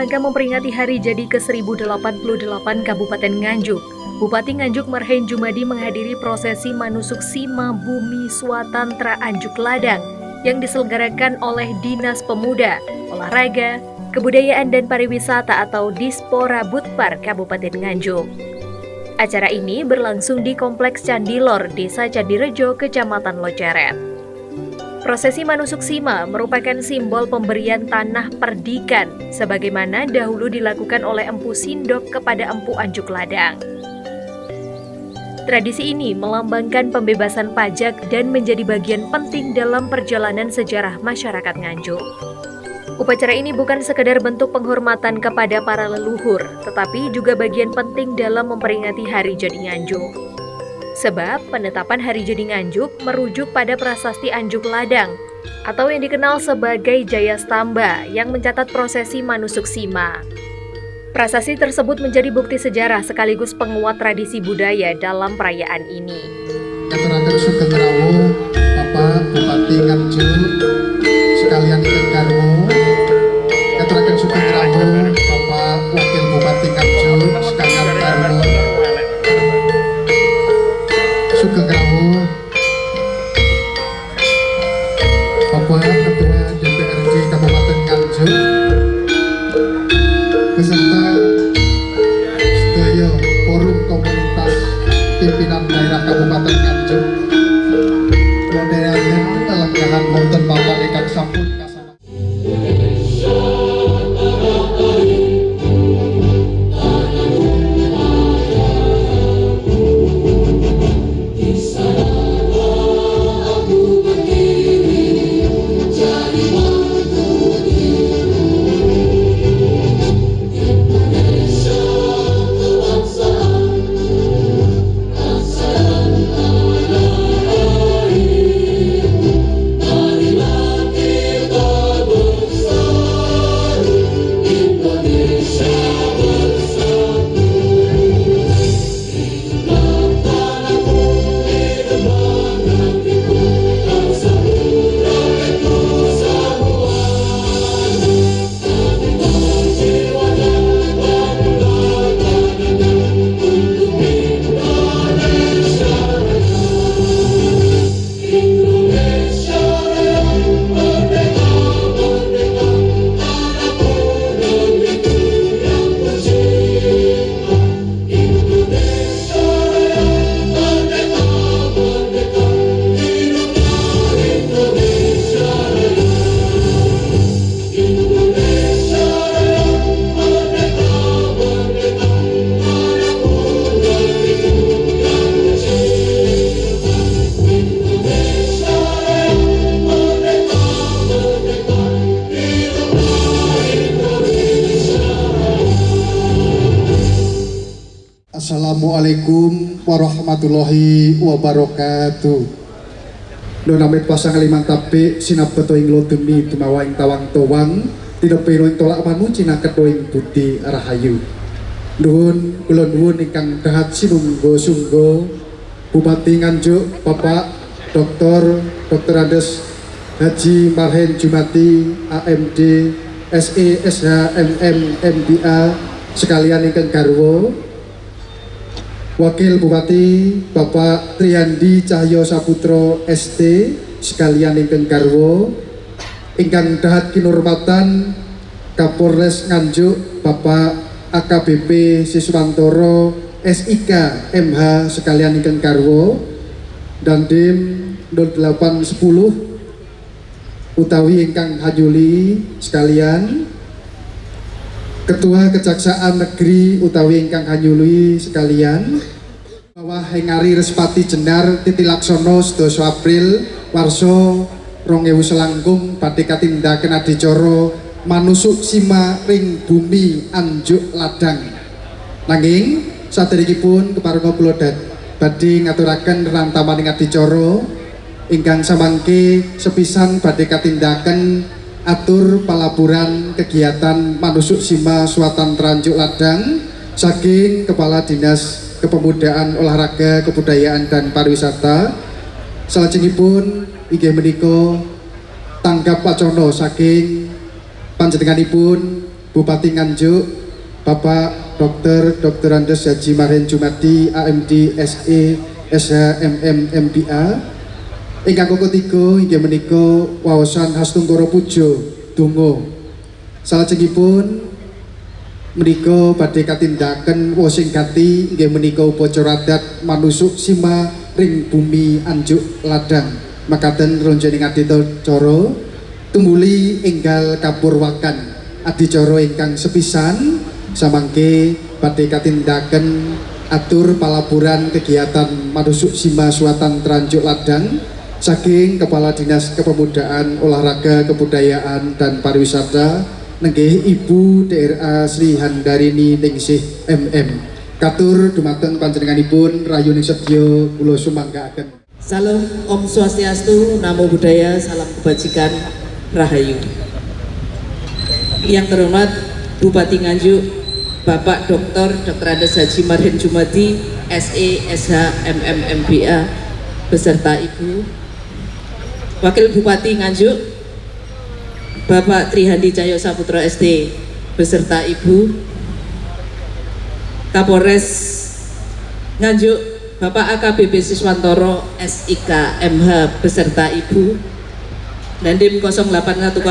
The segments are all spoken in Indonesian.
rangka memperingati hari jadi ke-1088 Kabupaten Nganjuk, Bupati Nganjuk Marhen Jumadi menghadiri prosesi Manusuk Sima Bumi Swatantra Anjuk Ladang yang diselenggarakan oleh Dinas Pemuda, Olahraga, Kebudayaan dan Pariwisata atau Dispora Budpar Kabupaten Nganjuk. Acara ini berlangsung di Kompleks Candilor, Desa Candirejo, Kecamatan Loceret. Prosesi Manusuk Sima merupakan simbol pemberian tanah perdikan sebagaimana dahulu dilakukan oleh Empu Sindok kepada Empu Anjuk Ladang. Tradisi ini melambangkan pembebasan pajak dan menjadi bagian penting dalam perjalanan sejarah masyarakat Nganjuk. Upacara ini bukan sekedar bentuk penghormatan kepada para leluhur, tetapi juga bagian penting dalam memperingati Hari Jadi Nganjuk. Sebab penetapan Hari Jadi Nganjuk merujuk pada prasasti Anjuk Ladang atau yang dikenal sebagai Jaya Stamba yang mencatat prosesi Manusuk Sima. Prasasti tersebut menjadi bukti sejarah sekaligus penguat tradisi budaya dalam perayaan ini. Katuraken Sugeng Rawuh Bapak Bupati Nganjuk sekalian ingkang garwa, katuraken Sugeng Rawuh Bapak Wakil Bupati Nganjuk sekalian garwa, Sugeng Rawuh Bapak Ketua DPRD Kabupaten Nganjuk beserta sedaya forum komunitas pimpinan daerah Kabupaten Nganjuk. Moderator kelenggahan wonten Bapak ingkang sampun kasana. Assalamualaikum warahmatullahi wabarakatuh. Nonamit pasang limang tapi sinabeto ing demi tumawa ing tawang towang tinepiro ing tolak manu cinaketo ing budi rahayu. Nuhun kula nuwun ingkang dahat sinungga-sungga Bupati Nganjuk Bapak Dr. Andes Haji Marhen Jumadi AMD SE SH MM MBA sekalian ingkang garwa, Wakil Bupati Bapak Triandi Cahyo Saputra ST sekalian ingkang garwa, ingkang dahat kinurmatan Kapolres Nganjuk Bapak AKBP Siswantoro SIK MH sekalian ingkang garwa, dan Dim 0810 utawi ingkang hajuli sekalian, Ketua Kejaksaan Negeri utawi ingkang hanyuli sekalian, bawah Hengari Respati Jenar Titilaksono 12 April warsa 2019 badhe katindaken adicara Manusuk Sima ring Bumi Anjuk Ladang. Nanging saderengipun keparenga kula badhe ngaturaken rantawaning adicara ingkang samangke sepisan badhe katindaken atur palaburan kegiatan Manusuk Sima Swatantra Anjuk Ladang saking Kepala Dinas Kepemudaan, Olahraga, Kebudayaan dan Pariwisata. Salajengipun inggih menika tanggap wacana saking panjenenganipun Bupati Nganjuk Bapak Dr. Andes Haji Marhen Jumadi AMD SE SHMM MPA. Ingkang ketiga inggih menika waosan Hastungkara Puja donga. Salajengipun menika badhe katindaken wosing gati inggih menika upacara adat manusuk sima ring bumi Anjuk Ladang. Makaten ronjening adicara tumuli enggal kapurwakan adicara ingkang sepisan samangke badhe katindaken atur palaburan kegiatan manusuk sima suatan Anjuk Ladang saking Kepala Dinas Kepemudaan, Olahraga, Kebudayaan dan Pariwisata nenggih Ibu DRA Sri Handarini Ningsih MM. Katur dumateng panjenenganipun rayuning sedya kula sumanggaaken. Salam Om Swastiastu, Namo Buddhaya, salam kebajikan, Rahayu. Yang terhormat Bupati Nganjuk Bapak Dr. Andes Haji Marhen Jumadi SE SH MM MBA beserta Ibu Wakil Bupati Nganjuk Bapak Trihandi Cahyo Saputra ST beserta Ibu Kapolres Nganjuk Bapak AKBP Siswantoro SIK MH beserta Ibu Dandim 0810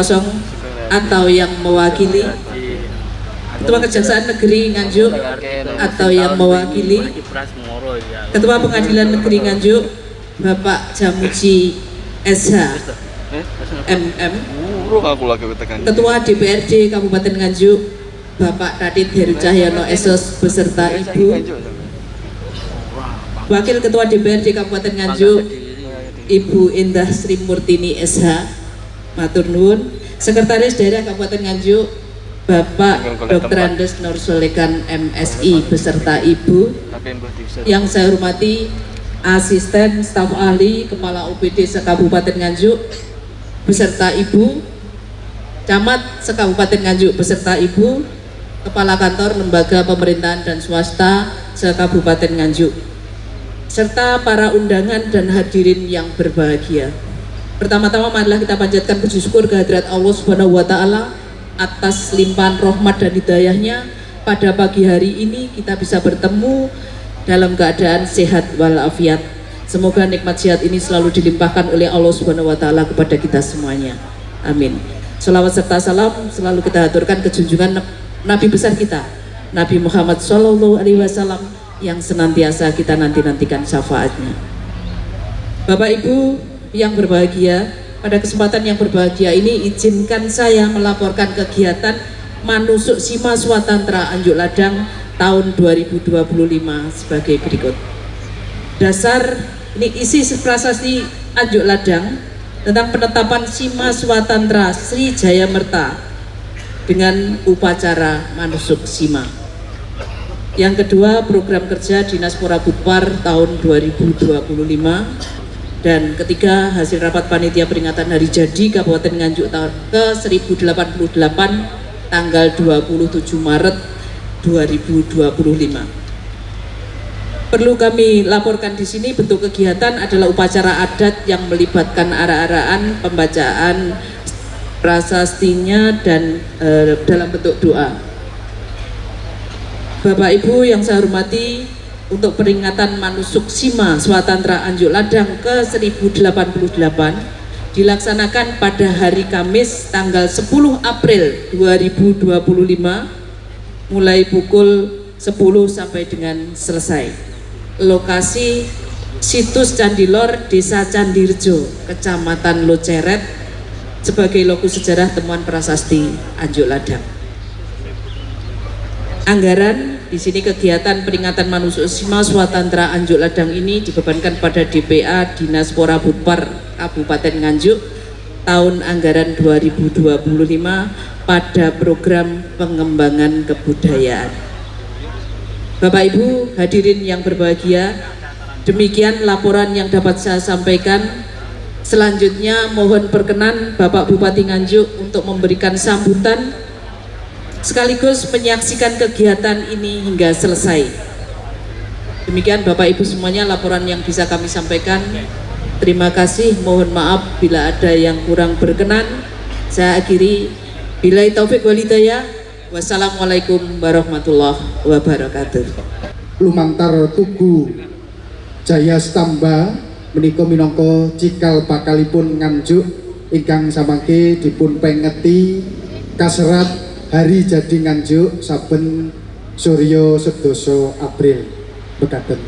atau yang mewakili Ketua Kejaksaan Negeri Nganjuk atau yang mewakili Ketua Pengadilan Negeri Nganjuk Bapak Jamuji SH MM, Ketua DPRD Kabupaten Nganjuk Bapak Radit Heru Cahyono SOS beserta Ibu, Wakil Ketua DPRD Kabupaten Nganjuk Ibu Indah Sri Murtini SH matur nuwun, Sekretaris Daerah Kabupaten Nganjuk Bapak Dr. Andes Nur Solekan MSI beserta Ibu. Yang saya hormati Asisten Staf Ahli Kepala OPD Sekabupaten Nganjuk beserta Ibu, Camat Sekabupaten Nganjuk beserta Ibu, Kepala Kantor Lembaga Pemerintahan dan Swasta Sekabupaten Nganjuk, serta para undangan dan hadirin yang berbahagia. Pertama-tama marilah kita panjatkan puji syukur kehadirat Allah Subhanahu wa Ta'ala atas limpahan rahmat dan hidayahnya. Pada pagi hari ini kita bisa bertemu dalam keadaan sehat walafiat. Semoga nikmat sehat ini selalu dilimpahkan oleh Allah Subhanahu wa Ta'ala kepada kita semuanya. Amin. Salawat serta salam selalu kita aturkan ke junjungan Nabi besar kita, Nabi Muhammad Shallallahu Alaihi Wasallam, yang senantiasa kita nanti-nantikan syafaatnya. Bapak Ibu yang berbahagia, pada kesempatan yang berbahagia ini izinkan saya melaporkan kegiatan Manusuk Sima Swatantra Anjuk Ladang tahun 2025 sebagai berikut. Dasar ini isi prasasti Anjuk Ladang tentang penetapan Sima Swatantra Sri Jaya Merta dengan upacara Manusuk Sima. Yang kedua, program kerja Dinas Porabudpar tahun 2025. Dan ketiga, hasil rapat panitia peringatan Hari Jadi Kabupaten Nganjuk tahun ke-1088 tanggal 27 Maret 2025. Perlu kami laporkan di sini, bentuk kegiatan adalah upacara adat yang melibatkan arah-arahan, pembacaan prasastinya dan dalam bentuk doa. Bapak Ibu yang saya hormati, untuk peringatan Manusuk Sima Swatantra Anjuk Ladang ke-1088 dilaksanakan pada hari Kamis tanggal 10 April 2025 mulai pukul 10 sampai dengan selesai. Lokasi situs Candilor, Desa Candirjo, Kecamatan Loceret, sebagai lokus sejarah temuan prasasti Anjuk Ladang. Anggaran di sini kegiatan peringatan Manusuk Sima Swatantra Anjuk Ladang ini dibebankan pada DPA Dinas Porabudpar Kabupaten Nganjuk tahun anggaran 2025 pada program pengembangan kebudayaan. Bapak Ibu hadirin yang berbahagia, demikian laporan yang dapat saya sampaikan. Selanjutnya mohon perkenan Bapak Bupati Nganjuk untuk memberikan sambutan sekaligus menyaksikan kegiatan ini hingga selesai. Demikian Bapak Ibu semuanya laporan yang bisa kami sampaikan. Terima kasih, mohon maaf bila ada yang kurang berkenan. Saya akhiri, billahi taufik wal hidayah. Wassalamualaikum warahmatullahi wabarakatuh. Lumantar Tugu Jaya Stamba menika minangka cikal bakalipun nganjuk ingkang samangke dipun pengeti kaserat hari jadi nganjuk saben Surya Sedasa April mekaten.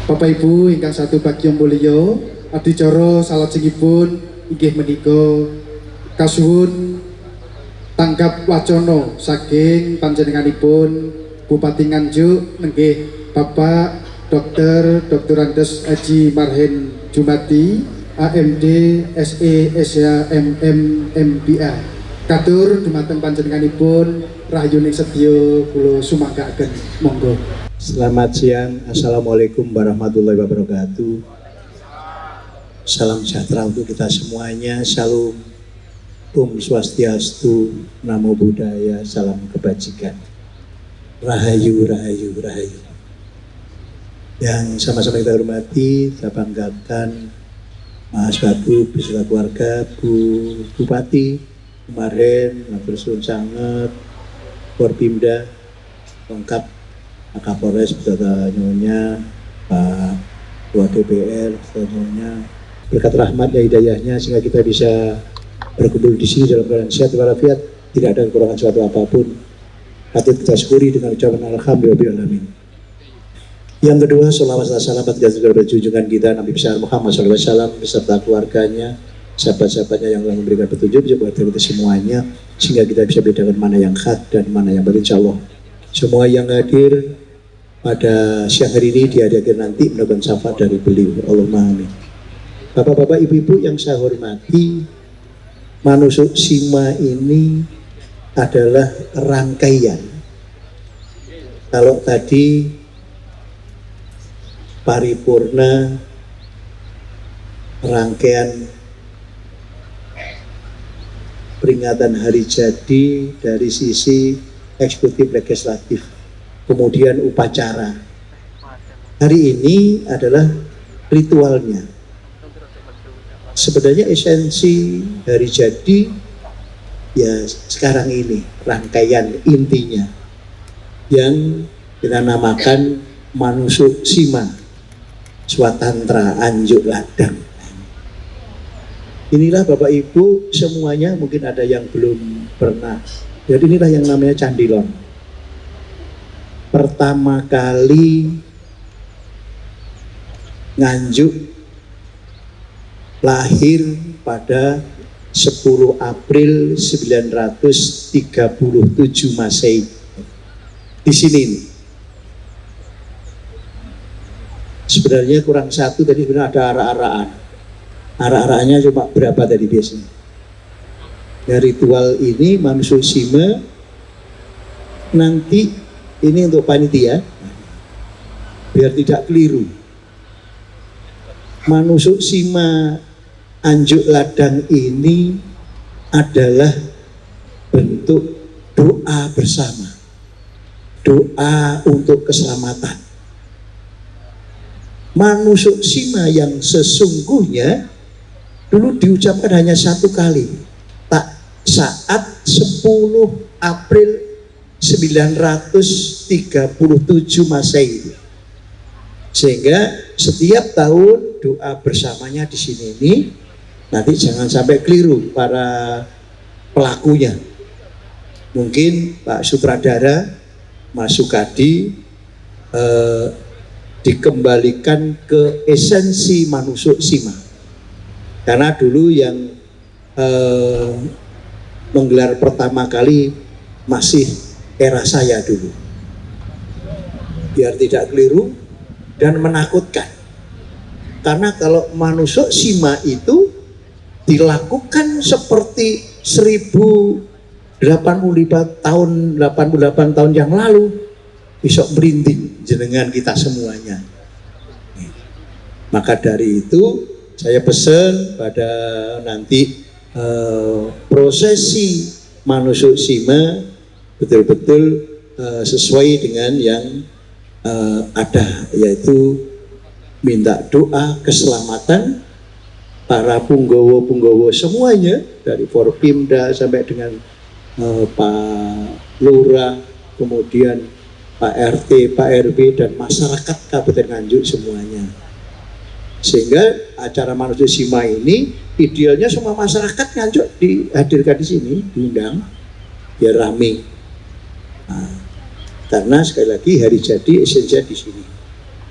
Bapak Ibu ingkang satu bagya mulya, adicara salajengipun inggih menika kasuwun tanggap wacana saking panjenenganipun Bupati Nganjuk nenggih Bapak Dr. Andes Haji Marhen Jumadi AMD SE SHMM MBA. Katur dumateng panjenenganipun rahayuning sedya kula sumanggaken. Monggo. Selamat siang, Assalamualaikum warahmatullahi wabarakatuh. Salam sejahtera untuk kita semuanya. Salam Om Swastiastu, Namo Buddhaya, salam kebajikan. Rahayu, rahayu, rahayu. Yang sama-sama kita hormati, saya banggakan Mas Babu beserta keluarga, Bu Bupati kemarin, matur suwun sanget, Forpimda lengkap, Pak Kapolres beserta nyonya, Pak Ketua DPR beserta nyonya, berkat rahmat dan hidayahnya sehingga kita bisa berkumpul di sini dalam keadaan sehat walafiat, tidak ada kekurangan suatu apapun. Patut kita syukuri dengan ucapan alhamdulillahirabbil alamin. Yang kedua, sholawat dan salam atas junjungan kita Nabi besar Muhammad SAW beserta keluarganya, sahabat-sahabatnya yang telah memberikan petunjuk buat kita semuanya, sehingga kita bisa bedakan mana yang hak dan mana yang batil. Insyaallah semua yang hadir pada siang hari ini di akhir nanti mendapat syafaat dari beliau. Allahumma amin. Bapak-bapak, ibu-ibu yang saya hormati, manusuk sima ini adalah rangkaian. Kalau tadi paripurna rangkaian peringatan hari jadi dari sisi eksekutif legislatif, kemudian upacara. Hari ini adalah ritualnya. Sebenarnya esensi hari jadi ya sekarang ini, rangkaian intinya yang kita namakan manusuk sima swatantra anjuk ladang. Inilah Bapak Ibu semuanya, mungkin ada yang belum pernah. Jadi inilah yang namanya candilon. Pertama kali Nganjuk lahir pada 10 April 937 Masehi. Di sini nih. Sebenarnya kurang satu tadi, sebenarnya ada arah-arahan. Arah-arahannya cuma berapa tadi biasanya? Ya, ritual ini manusuk sima nanti ini untuk panitia biar tidak keliru. Manusuk sima anjuk ladang ini adalah bentuk doa bersama, doa untuk keselamatan. Manusuk sima yang sesungguhnya dulu diucapkan hanya satu kali, saat 10 April 937 Masehi. Sehingga setiap tahun doa bersamanya di sini ini nanti jangan sampai keliru para pelakunya. Mungkin Pak Sutradara, Mas Sukadi dikembalikan ke esensi manusuk sima. Karena dulu yang menggelar pertama kali masih era saya dulu, biar tidak keliru dan menakutkan. Karena kalau manusuk sima itu dilakukan seperti 1088 tahun yang lalu, besok merinding jenengan kita semuanya. Maka dari itu saya pesan pada nanti prosesi manusuk sima betul-betul sesuai dengan yang ada, yaitu minta doa keselamatan para punggawa-punggawa semuanya, dari Forpimda sampai dengan Pak Lurah, kemudian Pak RT, Pak RW, dan masyarakat Kabupaten Nganjuk semuanya. Sehingga acara Manusia Sima ini idealnya semua masyarakat Nganjuk dihadirkan di sini, diundang biar rame. Nah, karena sekali lagi hari jadi esensinya di sini.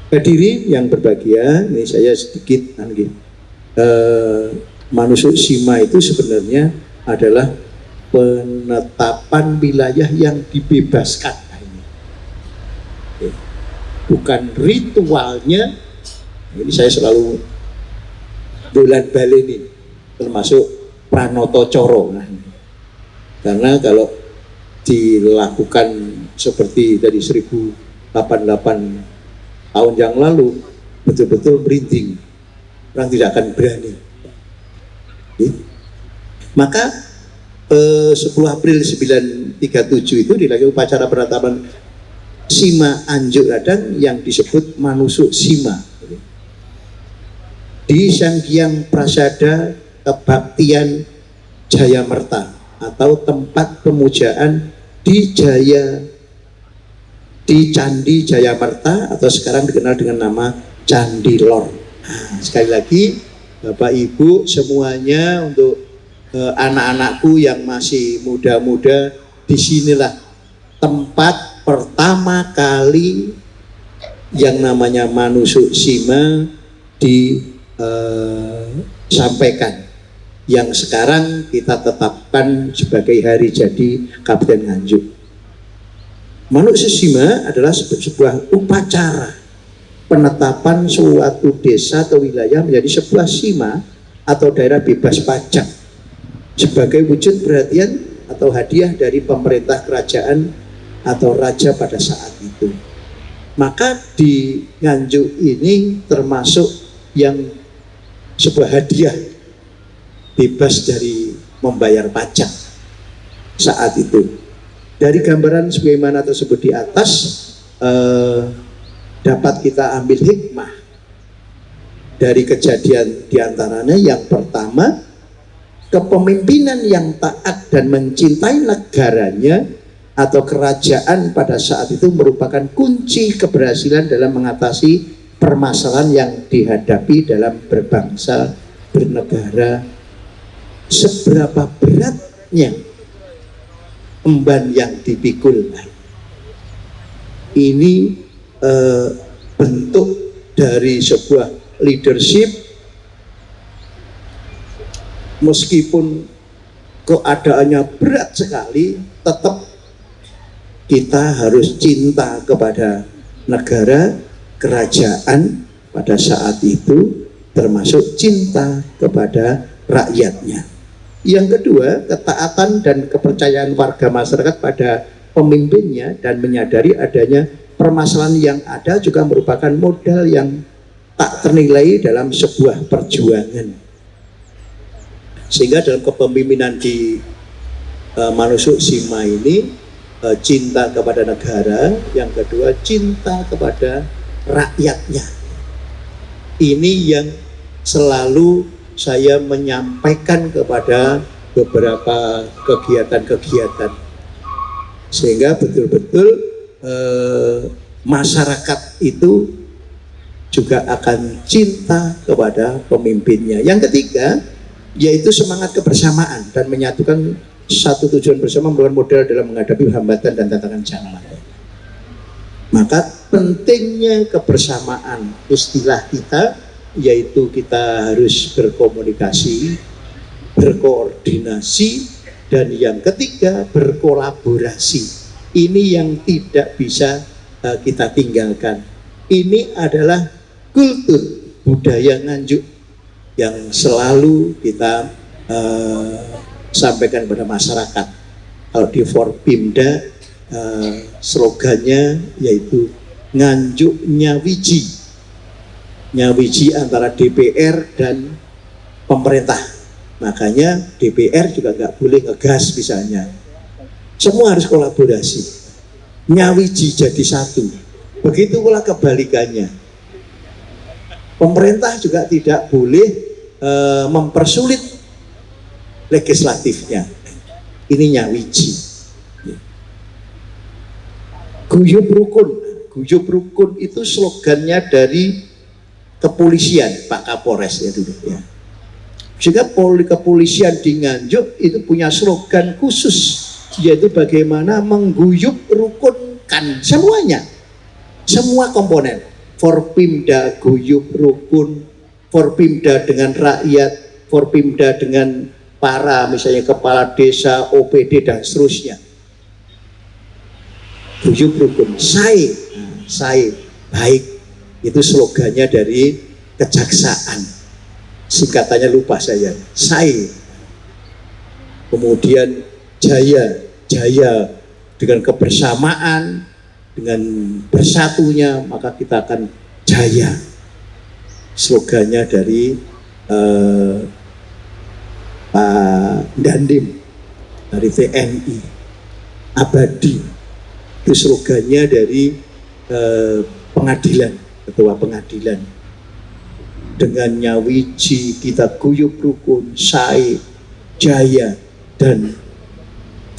Hadirin yang berbahagia, ini saya sedikit Manusia Sima itu sebenarnya adalah penetapan wilayah yang dibebaskan. Bukan ritualnya. Ini saya selalu bulan baleni, termasuk Pranoto Coro. Karena kalau dilakukan seperti dari 1088 tahun yang lalu, betul-betul merinding, orang tidak akan berani. Maka 10 April 1937 itu dilakukan upacara penetapan Sima Anjuk Ladang yang disebut Manusuk Sima di Sanghyang Prasada Kebaktian Jayamerta atau tempat pemujaan di Candi Jayamerta atau sekarang dikenal dengan nama Candi Lor. Nah, sekali lagi Bapak Ibu semuanya, untuk anak-anakku yang masih muda-muda, disinilah tempat pertama kali yang namanya Manusuk Sima disampaikan, yang sekarang kita tetapkan sebagai hari jadi Kabupaten Nganjuk. Manusuk Sima adalah sebuah upacara penetapan suatu desa atau wilayah menjadi sebuah sima atau daerah bebas pajak sebagai wujud perhatian atau hadiah dari pemerintah kerajaan atau raja pada saat itu. Maka di Nganjuk ini termasuk yang sebuah hadiah bebas dari membayar pajak saat itu. Dari gambaran sebagaimana tersebut di atas, dapat kita ambil hikmah dari kejadian diantaranya. Yang pertama, kepemimpinan yang taat dan mencintai negaranya atau kerajaan pada saat itu merupakan kunci keberhasilan dalam mengatasi permasalahan yang dihadapi dalam berbangsa, bernegara. Seberapa beratnya emban yang dipikul. Ini bentuk dari sebuah leadership, meskipun keadaannya berat sekali, tetap kita harus cinta kepada negara, kerajaan pada saat itu, termasuk cinta kepada rakyatnya. Yang kedua, ketaatan dan kepercayaan warga masyarakat pada pemimpinnya dan menyadari adanya permasalahan yang ada juga merupakan modal yang tak ternilai dalam sebuah perjuangan. Sehingga dalam kepemimpinan di Manusuk Sima ini, cinta kepada negara, yang kedua cinta kepada rakyatnya. Ini yang selalu saya menyampaikan kepada beberapa kegiatan-kegiatan, sehingga betul-betul masyarakat itu juga akan cinta kepada pemimpinnya. Yang ketiga, yaitu semangat kebersamaan dan menyatukan satu tujuan bersama merupakan modal dalam menghadapi hambatan dan tantangan zaman. Maka pentingnya kebersamaan, istilah kita yaitu kita harus berkomunikasi, berkoordinasi, dan yang ketiga berkolaborasi. Ini yang tidak bisa kita tinggalkan. Ini adalah kultur budaya Nganjuk yang selalu kita sampaikan kepada masyarakat. Kalau di Forpimda slogannya yaitu Nganjuk Nyawiji. Nyawiji antara DPR dan pemerintah. Makanya DPR juga nggak boleh ngegas misalnya. Semua harus kolaborasi. Nyawiji jadi satu. Begitu pula kebalikannya. Pemerintah juga tidak boleh mempersulit legislatifnya. Ini nyawiji. Guyub rukun itu slogannya dari kepolisian, Pak Kapolres ya dulu ya. Sehingga kepolisian di Nganjuk itu punya slogan khusus, yaitu bagaimana mengguyub rukunkan semuanya, semua komponen. Forpimda guyub rukun, Forpimda dengan rakyat, Forpimda dengan para misalnya kepala desa, OPD dan seterusnya. Guyub rukun, saya baik, itu slogannya dari kejaksaan. Singkatannya lupa saya. Kemudian jaya dengan kebersamaan, dengan bersatunya maka kita akan jaya. Slogannya dari Pak Dandim dari TNI. Abadi itu slogannya dari pengadilan, ketua pengadilan. Dengan nyawiji kita guyub rukun, jaya, dan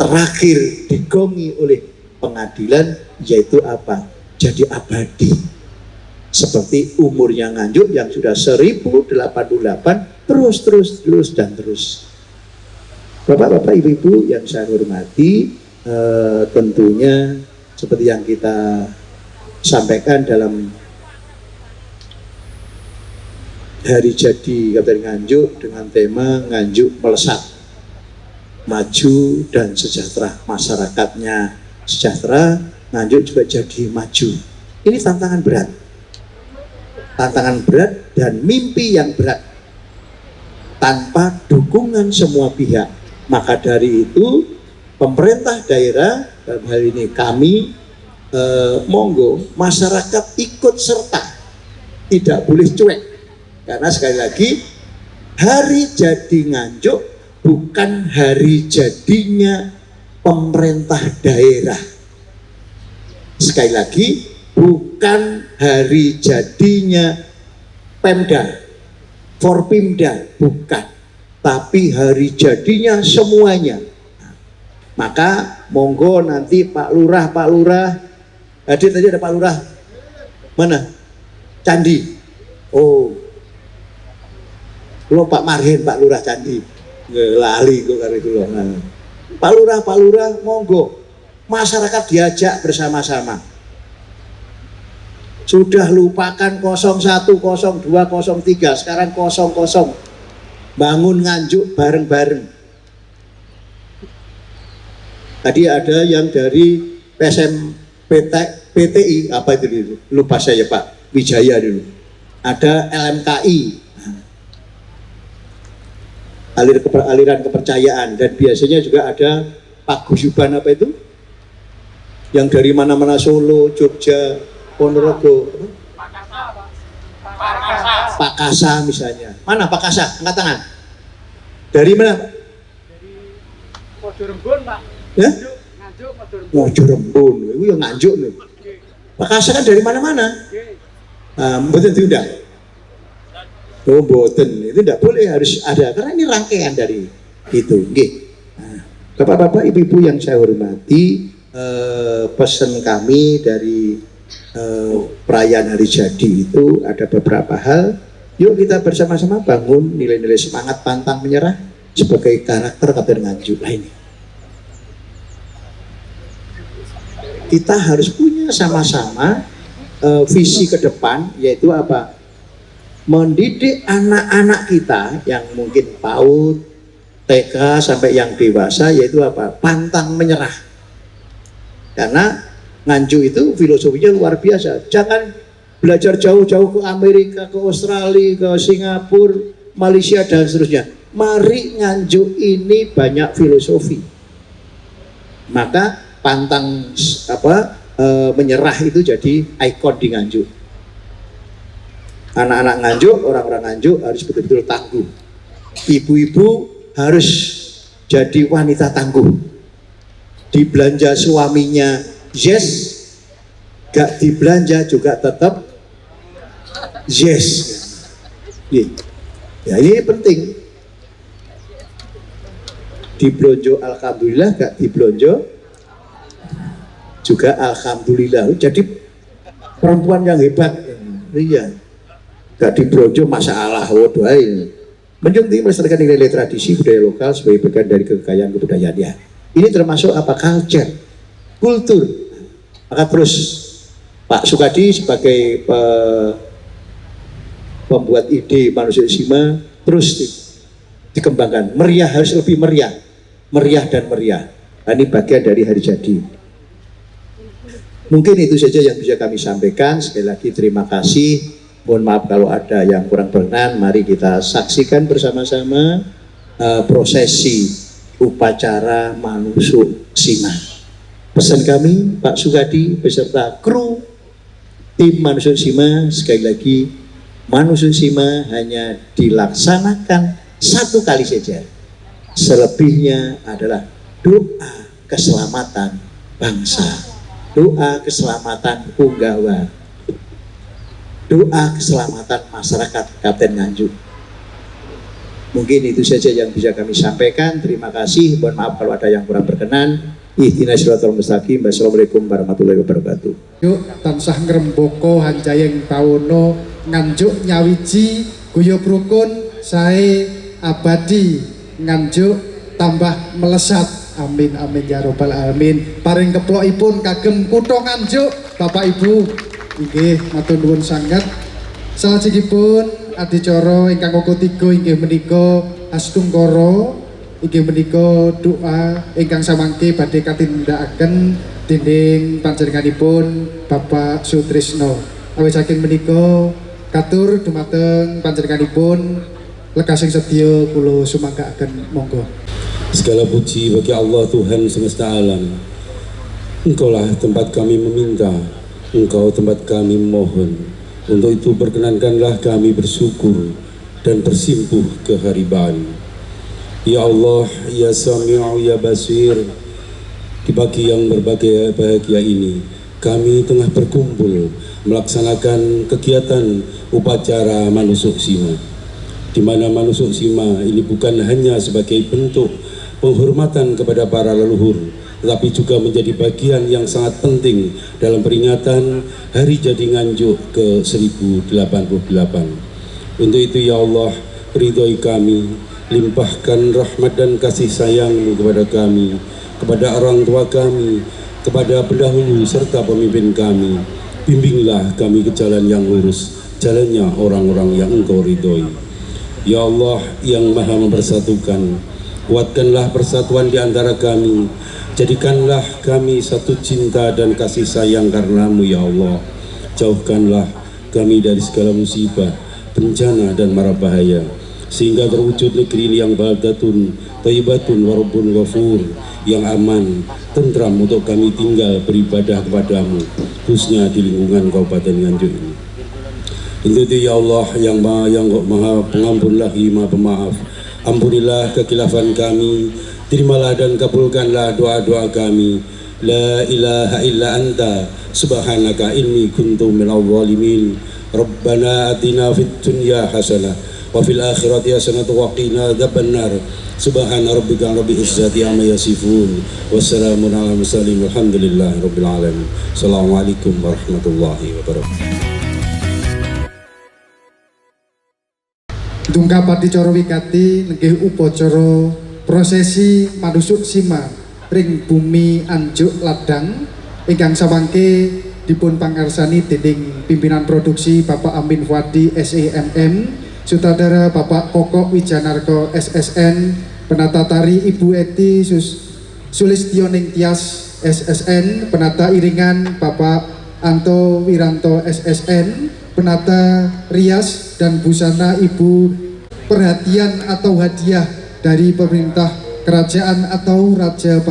terakhir digongi oleh pengadilan, yaitu apa? Jadi abadi. Seperti umurnya Nganjuk yang sudah 1088, terus. Bapak-bapak, ibu-ibu yang saya hormati, tentunya seperti yang kita sampaikan dalam hari jadi Kabupaten Nganjuk dengan tema Nganjuk melesat, maju dan sejahtera, masyarakatnya sejahtera, Nganjuk juga jadi maju. Ini tantangan berat dan mimpi yang berat tanpa dukungan semua pihak. Maka dari itu pemerintah daerah, dalam hal ini kami, monggo masyarakat ikut serta, tidak boleh cuek. Karena sekali lagi, hari jadi Nganjuk bukan hari jadinya pemerintah daerah. Sekali lagi, bukan hari jadinya Pemda, Forpimda, bukan. Tapi hari jadinya semuanya. Maka monggo nanti Pak Lurah, hadir tadi ada Pak Lurah. Mana? Candi. Oh, lo Pak Marhin, Pak Lurah Candi. Lali kok karo itu loh. Nah. Pak Lurah, monggo. Masyarakat diajak bersama-sama. Sudah lupakan 01, 02, 03, sekarang 00. Bangun Nganjuk bareng-bareng. Tadi ada yang dari PTI, apa itu dulu? Lupa saya Pak, Wijaya dulu. Ada LMKI. Aliran kepercayaan, dan biasanya juga ada paguyuban apa itu yang dari mana-mana, Solo, Jogja, Ponorogo, Pakasa misalnya. Mana Pakasa? Angkat tangan. Dari mana? Dari Mojo Rembun Pak. Ya? Mojo Rembun, itu yang Nganjuk nih. Pakasa kan dari mana-mana. Mboten diundang. Oh, boten, itu tidak boleh, harus ada, karena ini rangkaian dari itu. Nah, Bapak-bapak, ibu-ibu yang saya hormati, pesan kami dari perayaan hari jadi itu ada beberapa hal. Yuk kita bersama-sama bangun nilai-nilai semangat, pantang menyerah sebagai karakter Kabupaten Nganjuk. Nah, ini kita harus punya sama-sama visi ke depan, yaitu apa? Mendidik anak-anak kita yang mungkin PAUD, TK sampai yang dewasa, yaitu apa? Pantang menyerah. Karena Nganjuk itu filosofinya luar biasa. Jangan belajar jauh-jauh ke Amerika, ke Australia, ke Singapura, Malaysia dan seterusnya. Mari Nganjuk ini banyak filosofi. Maka pantang menyerah itu jadi ikon di Nganjuk. Anak-anak Nganjuk, orang-orang Nganjuk harus betul-betul tangguh. Ibu-ibu harus jadi wanita tangguh. Dibelanja suaminya, yes. Gak dibelanja juga tetap yes. Ya ini penting. Diblonjo alhamdulillah, gak diblonjo juga alhamdulillah. Jadi perempuan yang hebat. Iya. Gak diblonjo masalah waduh ae. Menjunjung melestarikan nilai tradisi budaya lokal sebagai bagian dari kekayaan kebudayaan ya. Ini termasuk apa? Culture, kultur. Maka terus Pak Sukadi sebagai pembuat ide manusia sima terus dikembangkan. Meriah, harus lebih meriah, meriah dan meriah. Nah, ini bagian dari hari jadi. Mungkin itu saja yang bisa kami sampaikan. Sekali lagi terima kasih. Mohon maaf kalau ada yang kurang berkenan. Mari kita saksikan bersama-sama prosesi upacara manusuk sima. Pesan kami Pak Sukadi beserta kru tim manusuk sima, sekali lagi manusuk sima hanya dilaksanakan satu kali saja. Selebihnya adalah doa keselamatan bangsa, doa keselamatan Punggawa, doa keselamatan masyarakat Kabupaten Nganjuk. Mungkin itu saja yang bisa kami sampaikan. Terima kasih. Mohon maaf kalau ada yang kurang berkenan. Ihdinas siratal mustaqim. Wassalamualaikum warahmatullahi wabarakatuh. Yuk tansah ngrembaka hanjayeng pawono Nganjuk nyawiji guyub rukun sae abadi Nganjuk tambah melesat. Amin amin ya robbal alamin. Paring keplokipun kagem kutha Nganjuk Bapak Ibu. Inggih matur nuwun sanget. Salajengipun adicara ingkang ketiga inggih menika Astungkara, inggih menika doa ingkang samangke badhe katindakaken dening panjenenganipun Bapak Sutrisno. Awit saking menika katur dumateng panjenenganipun lekasing sedya kula sumanggaken monggo. Segala puji bagi Allah Tuhan semesta alam. Engkaulah tempat kami meminta, Engkau tempat kami memohon. Untuk itu perkenankanlah kami bersyukur dan bersimpuh keharibaan. Ya Allah, Ya Sami'u, Ya Basir, di pagi yang berbahagia ini kami tengah berkumpul melaksanakan kegiatan upacara manusuk sima, di mana manusuk sima ini bukan hanya sebagai bentuk penghormatan kepada para leluhur, tetapi juga menjadi bagian yang sangat penting dalam peringatan Hari Jadi Nganjuk ke-1088. Untuk itu ya Allah, ridhoi kami, limpahkan rahmat dan kasih sayang-Mu kepada kami, kepada orang tua kami, kepada pendahulu serta pemimpin kami. Bimbinglah kami ke jalan yang lurus, jalannya orang-orang yang Engkau ridhoi. Ya Allah yang Maha mempersatukan, kuatkanlah persatuan di antara kami. Jadikanlah kami satu cinta dan kasih sayang karena-Mu ya Allah. Jauhkanlah kami dari segala musibah, bencana dan mara bahaya, sehingga terwujud negeri ini yang baldatun, thayyibatun, warabbun ghafur, yang aman, tentram untuk kami tinggal beribadah kepada-Mu, khususnya di lingkungan Kabupaten Nganjuk ini. Untuk itu ya Allah yang maha pengampun lagi maha pemaaf, ampunilah kekilafan kami, terimalah dan kabulkanlah doa-doa kami. La ilaha illa anta subhanaka inni kuntu minadh dhalimin. Rabbana atina fid dunya hasanah wa fil akhirati hasanah wa qina adzabannar. Subhana rabbika rabbil izzati amma yasifun. Wassalamun ala mursalin walhamdulillahi rabbil alamin. Assalamualaikum warahmatullahi wabarakatuh. Tungkap adicara wigati nenggih upacara prosesi manusuk sima ring bumi Anjuk Ladang ingkang samangke dipun pangarsani dening pimpinan produksi Bapak Amin Fuadi SEMM, sutradara Bapak Kokok Wijanarko SSN, penata tari Ibu Eti Sulistioning Tias SSN, penata iringan Bapak Anto Wiranto SSN, penata rias dan busana Ibu perhatian atau hadiah dari pemerintah kerajaan atau raja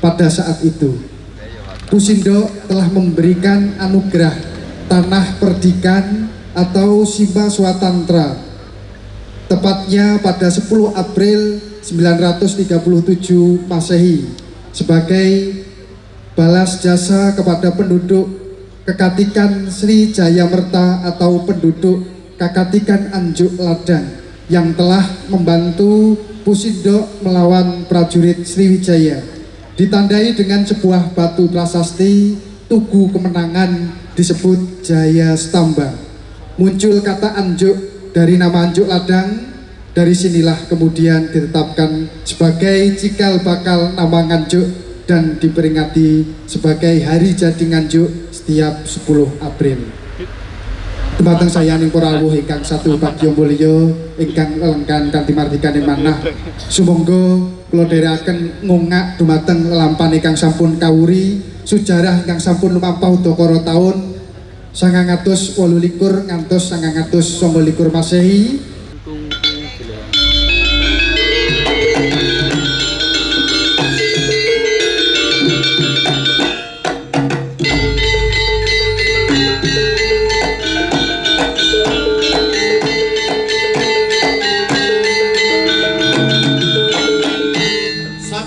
pada saat itu. Pusindo telah memberikan anugerah tanah perdikan atau Sima Swatantra tepatnya pada 10 April 937 Masehi sebagai balas jasa kepada penduduk Kekatikan Sri Jayamerta atau penduduk Kakatikan Anjuk Ladang yang telah membantu Pusindo melawan prajurit Sriwijaya. Ditandai dengan sebuah batu prasasti Tugu Kemenangan disebut Jaya Stamba. Muncul kata Anjuk dari nama Anjuk Ladang. Dari sinilah kemudian ditetapkan sebagai cikal bakal nama Nganjuk dan diperingati sebagai Hari Jadi Nganjuk setiap 10 April. Dumateng sayaning para rawuh ingkang satu bagya mulya ingkang lelenggan kanthi mardikaning manah. Sumangga kula dherekaken ngungak dumateng lelampahan ingkang sampun kawuri, sujarah ingkang sampun lumampah udakara taun 928 ngantos 929 Masehi.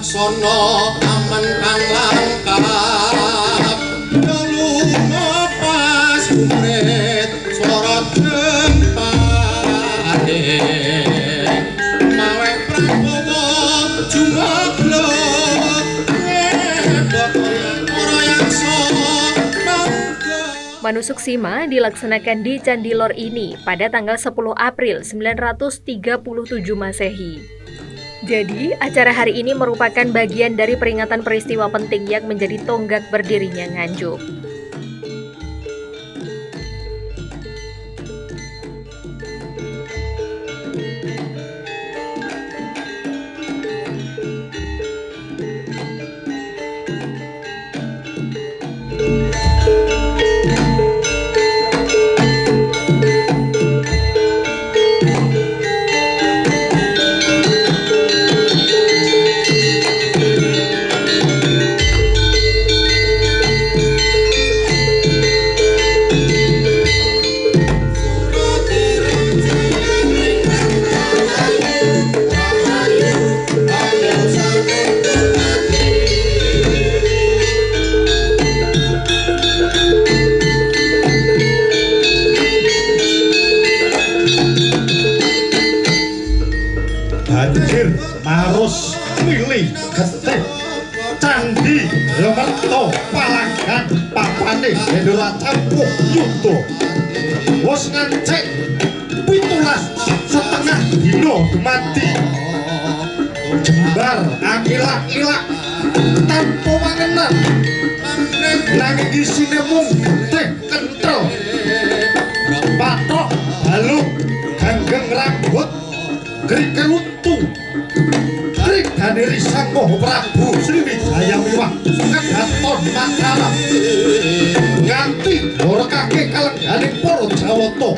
Sono aman kang langkap Nolungo pas umret sorot gempane Mawek Prabowo jumaglo Nebot orang so Manusuk Sima dilaksanakan di Candi Lor ini pada tanggal 10 April 937 Masehi. Jadi, acara hari ini merupakan bagian dari peringatan peristiwa penting yang menjadi tonggak berdirinya Nganjuk. Banjir marus milih getih Candi Remerto Palanggan papane Hendra Campuh Yudo wis ngancik 17,5 dino dumadi jembar akilak-ilak tanpa wangenan nanging isine mung getih kenthel patok balung ganggeng rambut Krikil untu Krik daniri sang Moho Prabu Sriwijaya miwah Kedaton Mataram nganti ngorekake kalengganing para Jawata.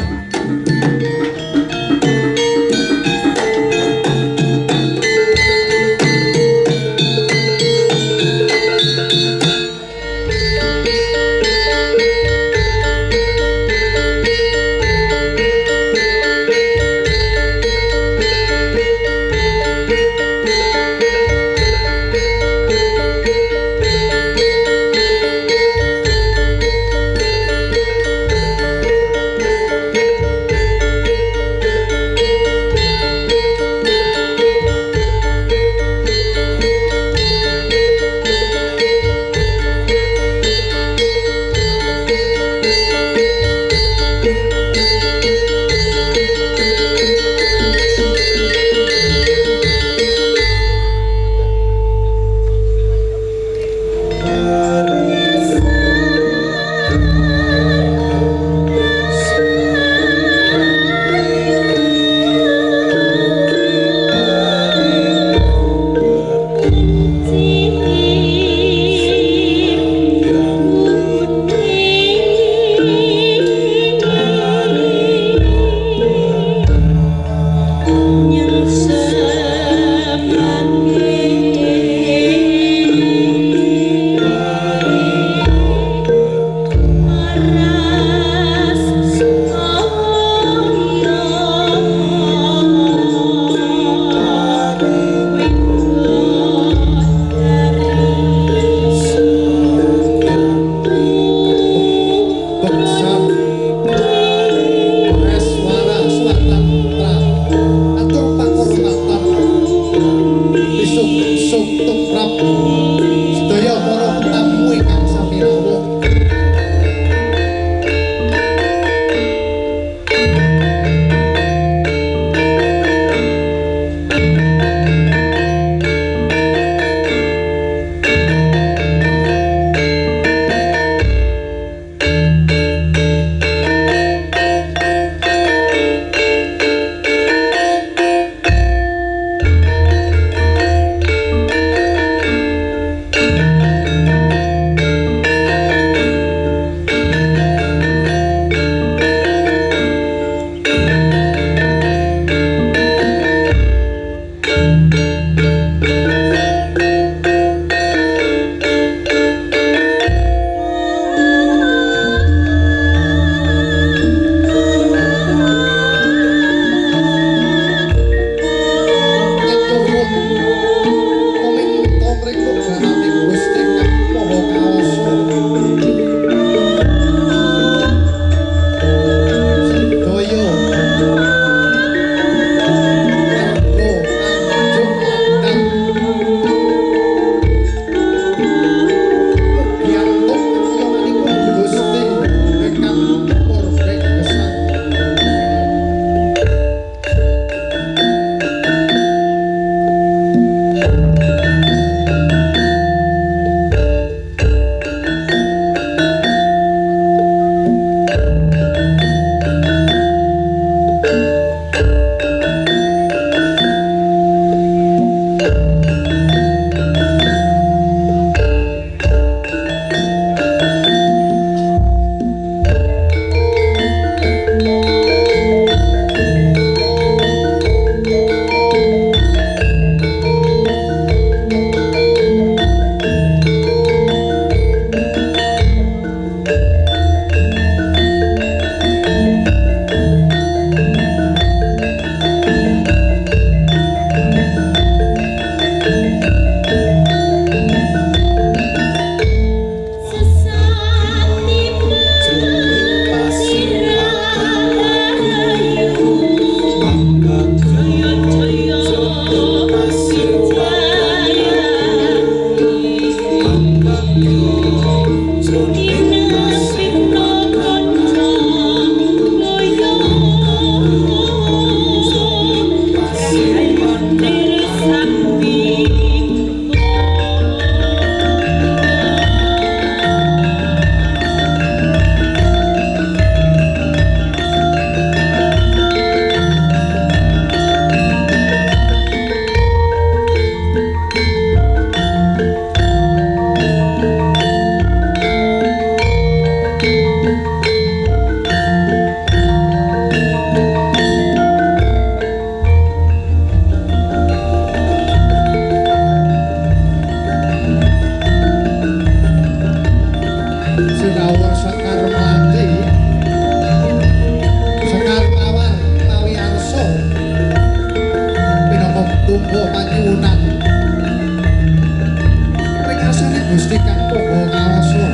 Gusti Kang Maha Ngawasa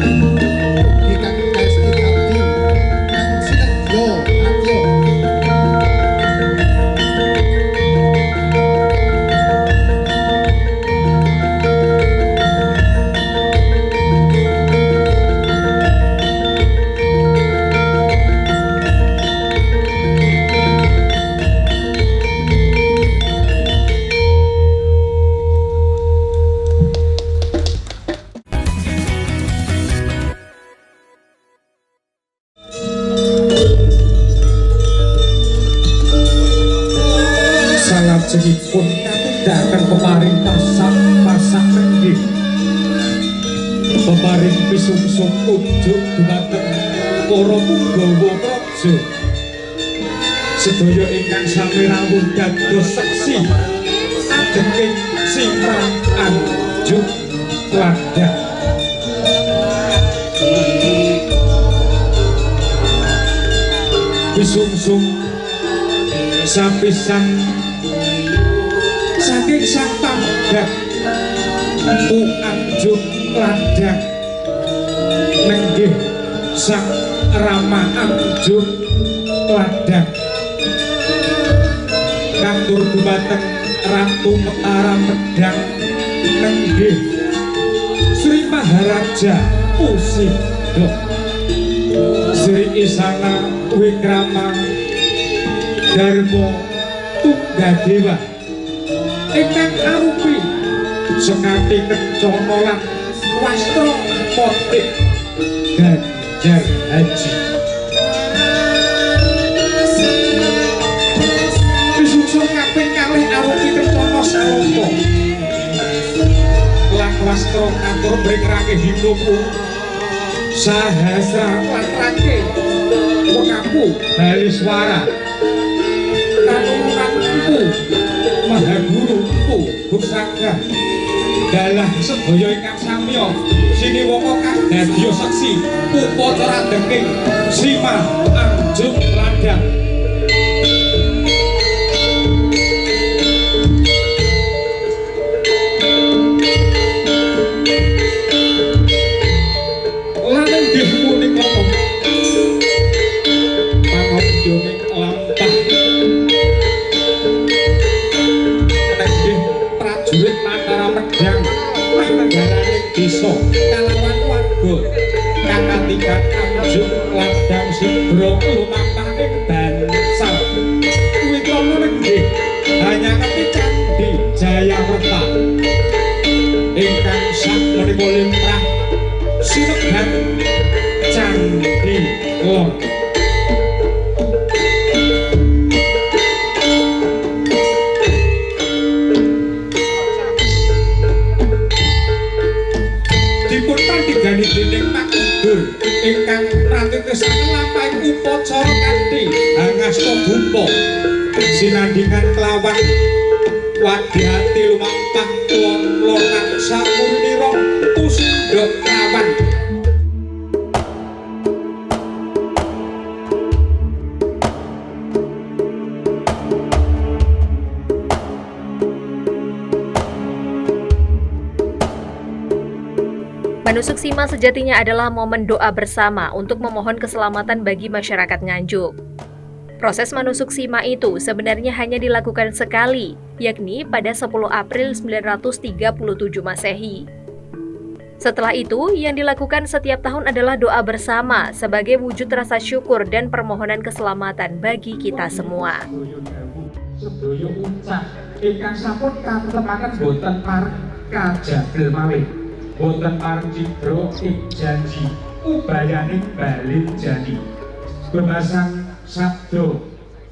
ugi Kang Kasti Abdi Kang Sinetyo Atyo salajengipun katindakan peparing pasak nenggih peparing pisungsung unjuk dumateng para punggawa praja sedaya ingkang sami rawuh dados saksi agenging simrang anjuk tladan pisungsung sapisan saking sang pamdat pu anjuk tladan nenggih sang rama anjuk tladan katur dumateng Ratu Metara Medang nenggih Sri Maharaja Pusido Sri Isana Wikrama Darmo Tunggadewa ingkang arupi sekati kencana lan wastra motif Ganjar Haji pisungsung kaping kalih arupi kencana salompo lan wastra katur mring rake hinupu sahasra lan rake wengaku baliswara kanurunan empu mahaguru empu buksangga dalah sedaya ingkang samya siniwaka kang dadya saksi upacara dengking Sima Anjuk Tladan lan inggih punika pangayoning lampah prajurit Matara Medang manenggalaning desa kalawan warga kang katigan Anjuk Tladan Sibro lumampah ing Bansal wikrama nenggih hanya kati Candhi Jayawarta ingkang sakmenika limrah sinebat Candhi Lor dipunpandigani dening Makudur ingkang pratityasaken lampahing upacara kanthi hangasta bumpa sinandhingan kelawan wadi ati lumampah lon-lonan sapurnira pusndha kawan Manusuk Sima sejatinya adalah momen doa bersama untuk memohon keselamatan bagi masyarakat Nganjuk. Proses manusuk Sima itu sebenarnya hanya dilakukan sekali, yakni pada 10 April 937 Masehi. Setelah itu, yang dilakukan setiap tahun adalah doa bersama sebagai wujud rasa syukur dan permohonan keselamatan bagi kita semua. Sedaya uncap ingkang sampun katemaken boten pareng kajagel malih boten pareng cidra ing janji ubayaning balin jani bebasan sabda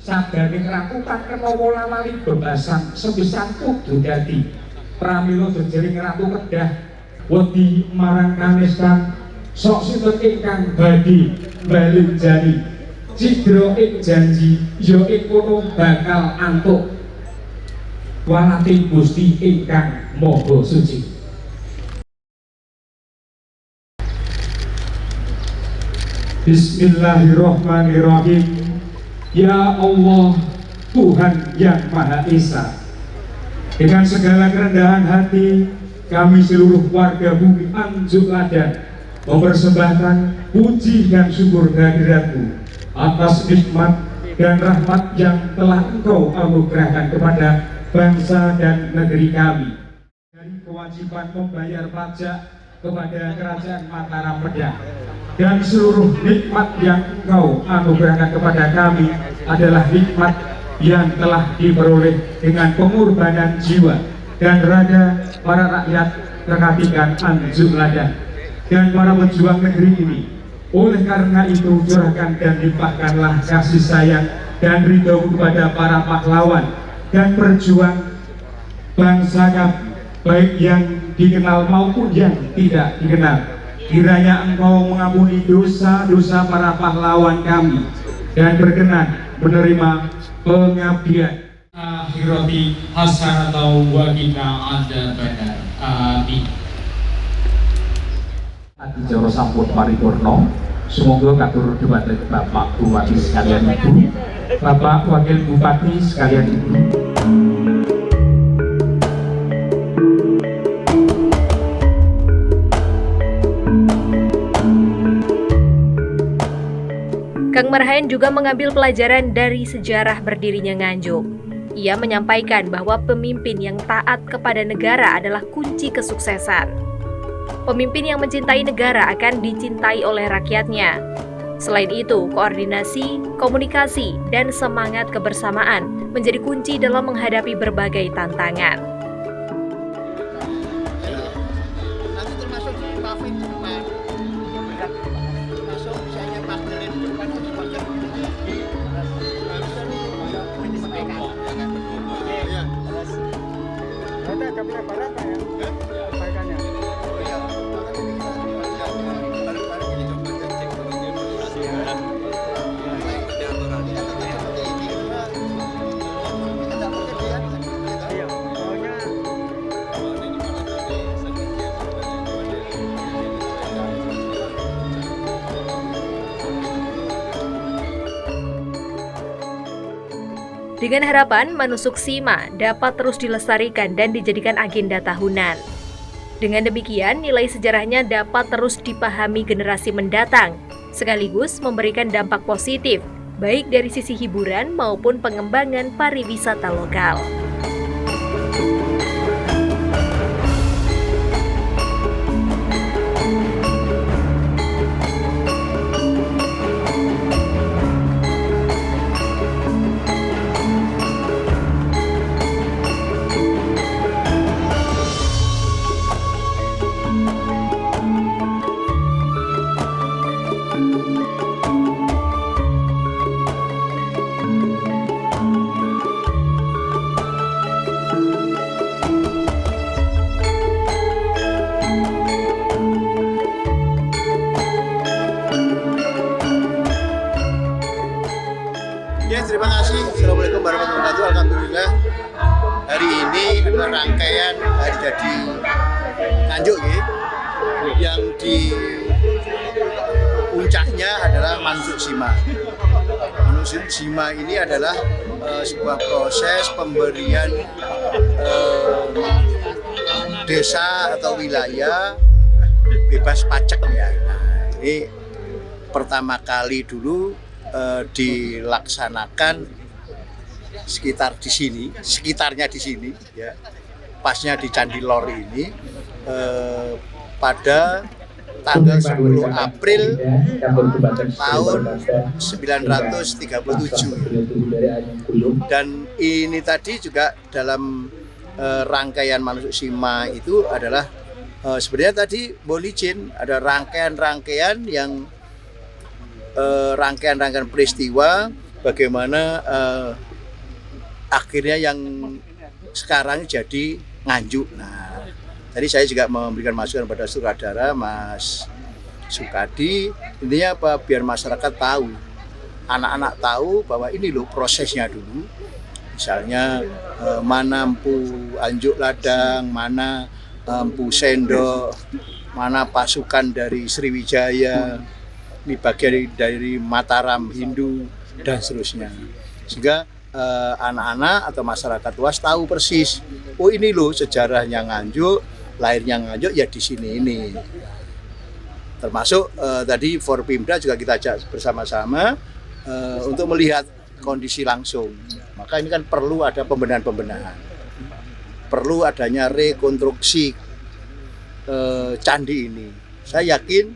sabdaning rakutan kenawa lalali bebasan sepisan kudu dadi pramila jejering ratu kedah wedi marang kanistan sok sinten ingkang badhe balin jani cidra ing janji ya ing kono bakal antuk walati Gusti ingkang maha suci. Bismillahirrahmanirrahim. Ya Allah, Tuhan yang Maha Esa, dengan segala kerendahan hati kami seluruh warga bumi Anjuk Ladang mempersembahkan puji dan syukur kehadiratmu atas nikmat dan rahmat yang telah Engkau anugerahkan kepada bangsa dan negeri kami. Dari kewajiban membayar pajak kepada Kerajaan Mataram Pedang dan seluruh nikmat yang Engkau anugerahkan kepada kami adalah nikmat yang telah diperoleh dengan pengorbanan jiwa dan raga para rakyat Kekatikan Anjuk Ladang dan para pejuang negeri ini. Oleh karena itu, curahkan dan limpahkanlah kasih sayang dan ridho kepada para pahlawan dan perjuang bangsa kami, baik yang dikenal maupun yang tidak dikenal. Kiranya Engkau mengampuni dosa-dosa para pahlawan kami dan berkenan menerima pengabdian. Akhirati hasanatau wa qina adzabannar. Amin. Adicara sampun paripurna. Semoga katur dhumateng Bapak Bupati sekalian Ibu, Bapak Wakil Bupati sekalian Ibu. Kang Marhaen juga mengambil pelajaran dari sejarah berdirinya Nganjuk. Ia menyampaikan bahwa pemimpin yang taat kepada negara adalah kunci kesuksesan. Pemimpin yang mencintai negara akan dicintai oleh rakyatnya. Selain itu, koordinasi, komunikasi, dan semangat kebersamaan menjadi kunci dalam menghadapi berbagai tantangan. Nanti termasuk paving di depan. Masuk misalnya partner di depan untuk partner ini. Harus disampaikan. Ya. Ada pelebaran Pak ya? Perbaikannya. Dengan harapan Manusuk Sima dapat terus dilestarikan dan dijadikan agenda tahunan. Dengan demikian, nilai sejarahnya dapat terus dipahami generasi mendatang, sekaligus memberikan dampak positif, baik dari sisi hiburan maupun pengembangan pariwisata lokal. Ya, terima kasih. Assalamualaikum warahmatullahi wabarakatuh. Alhamdulillah, hari ini adalah rangkaian hari jadi Nganjuk yang di puncaknya adalah Manusuk Sima. Manusuk Sima ini adalah sebuah proses pemberian desa atau wilayah bebas pajak ya. Nah, ini pertama kali dulu dilaksanakan sekitarnya di sini ya, pasnya di Candi Lor ini pada tanggal 10 April tahun 937. Dan ini tadi juga dalam rangkaian Manusuk Sima itu adalah sebenarnya tadi Bolijin ada rangkaian-rangkaian yang rangkaian peristiwa bagaimana akhirnya yang sekarang jadi Nganjuk. Nah, tadi saya juga memberikan masukan pada sutradara Mas Sukadi, intinya apa? Biar masyarakat tahu, anak-anak tahu bahwa ini loh prosesnya dulu. Misalnya mana Empu Anjuk Ladang, mana Empu Sendok, mana pasukan dari Sriwijaya, ini bagian dari Mataram Hindu dan seterusnya, sehingga anak-anak atau masyarakat luas tahu persis, oh ini loh sejarahnya Nganjuk, lahirnya Nganjuk ya di sini ini. Termasuk tadi Forpimda juga kita ajak bersama-sama untuk melihat kondisi langsung. Maka ini kan perlu ada pembenahan-pembenahan. Perlu adanya rekonstruksi candi ini. Saya yakin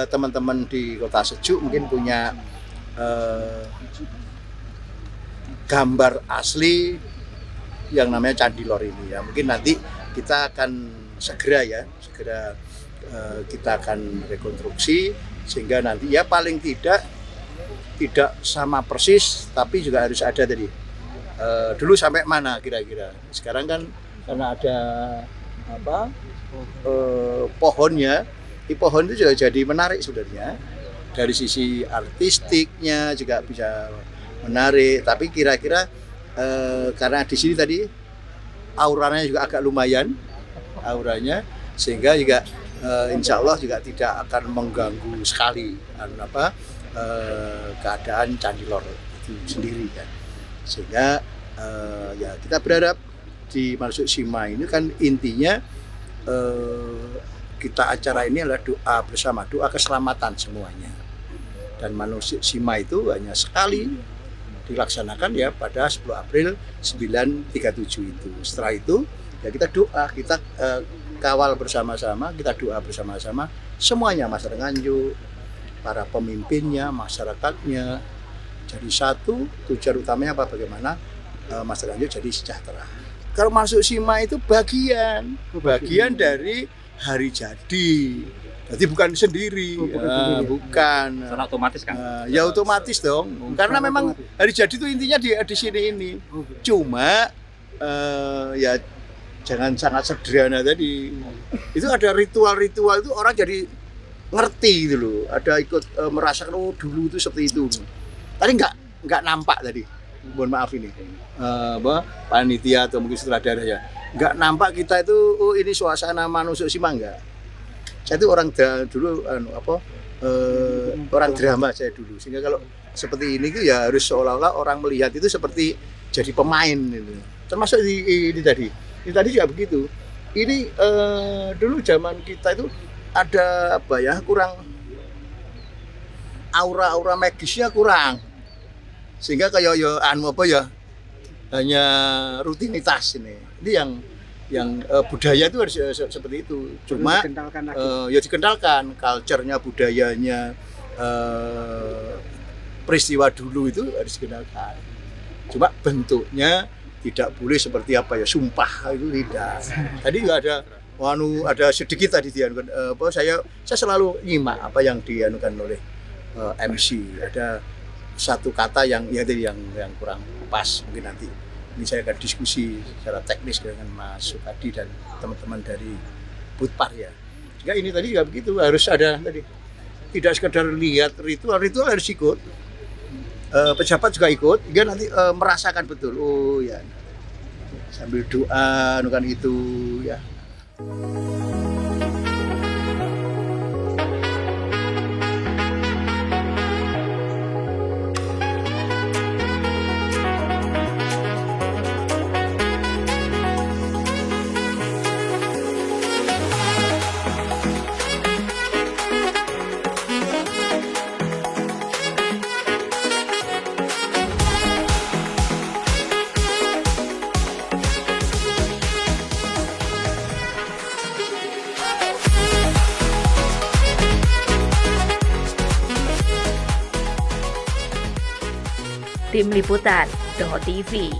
teman-teman di Kota Sejuk mungkin punya gambar asli yang namanya Candi Lor ini ya. Mungkin nanti kita akan segera kita akan rekonstruksi sehingga nanti ya paling tidak sama persis tapi juga harus ada tadi dulu sampai mana kira-kira. Sekarang kan karena ada pohonnya, di pohon itu juga jadi menarik sebenarnya. Dari sisi artistiknya juga bisa menarik, tapi kira-kira karena di sini tadi auranya juga agak lumayan auranya, sehingga juga insya Allah juga tidak akan mengganggu sekali keadaan Candi Lor itu sendiri ya. Sehingga ya kita berharap di Manusuk Sima ini kan intinya kita acara ini adalah doa bersama, doa keselamatan semuanya. Dan Manusuk Sima itu hanya sekali dilaksanakan ya pada 10 April 937 itu. Setelah itu ya kita doa, kita kawal bersama-sama, kita doa bersama-sama semuanya, masyarakat Nganjuk, para pemimpinnya, masyarakatnya jadi satu. Tujuan utamanya apa? Bagaimana masyarakat Nganjuk jadi sejahtera. Kalau Manusuk Sima itu bagian dari hari jadi. Jadi bukan sendiri, bukan. Secara otomatis kan? Ya otomatis dong, karena memang hari jadi itu intinya di sini ini. Cuma ya jangan sangat sederhana tadi. Itu ada ritual-ritual itu orang jadi ngerti gitu loh. Ada ikut merasakan oh dulu itu seperti itu. Tadi nggak nampak tadi. Mohon maaf ini, panitia atau mungkin sutradara ya. Nggak nampak kita itu oh ini suasana Manusuk Sima enggak. Saya itu orang dulu orang drama saya dulu, sehingga kalau seperti ini itu ya harus seolah-olah orang melihat itu seperti jadi pemain gitu. Termasuk ini tadi juga begitu. Ini dulu zaman kita itu ada kurang aura magisnya kurang, sehingga kayak hanya rutinitas ini yang budaya itu harus seperti itu. Cuma ya dikenalkan culture-nya, budayanya, peristiwa dulu itu harus dikenalkan. Cuma bentuknya tidak boleh seperti sumpah itu tidak. Tadi juga ada sedikit tadi dianukan saya selalu nyimak apa yang dianukan oleh MC. Ada satu kata yang kurang pas, mungkin nanti ini saya akan diskusi secara teknis dengan Mas Sukadi dan teman-teman dari Budpar ya. Jika ini tadi juga begitu, harus ada tadi. Tidak sekedar lihat ritual harus ikut. Pejabat juga ikut, hingga nanti merasakan betul. Oh ya, sambil doa, nukan itu ya. Tim Liputan, Dongo TV.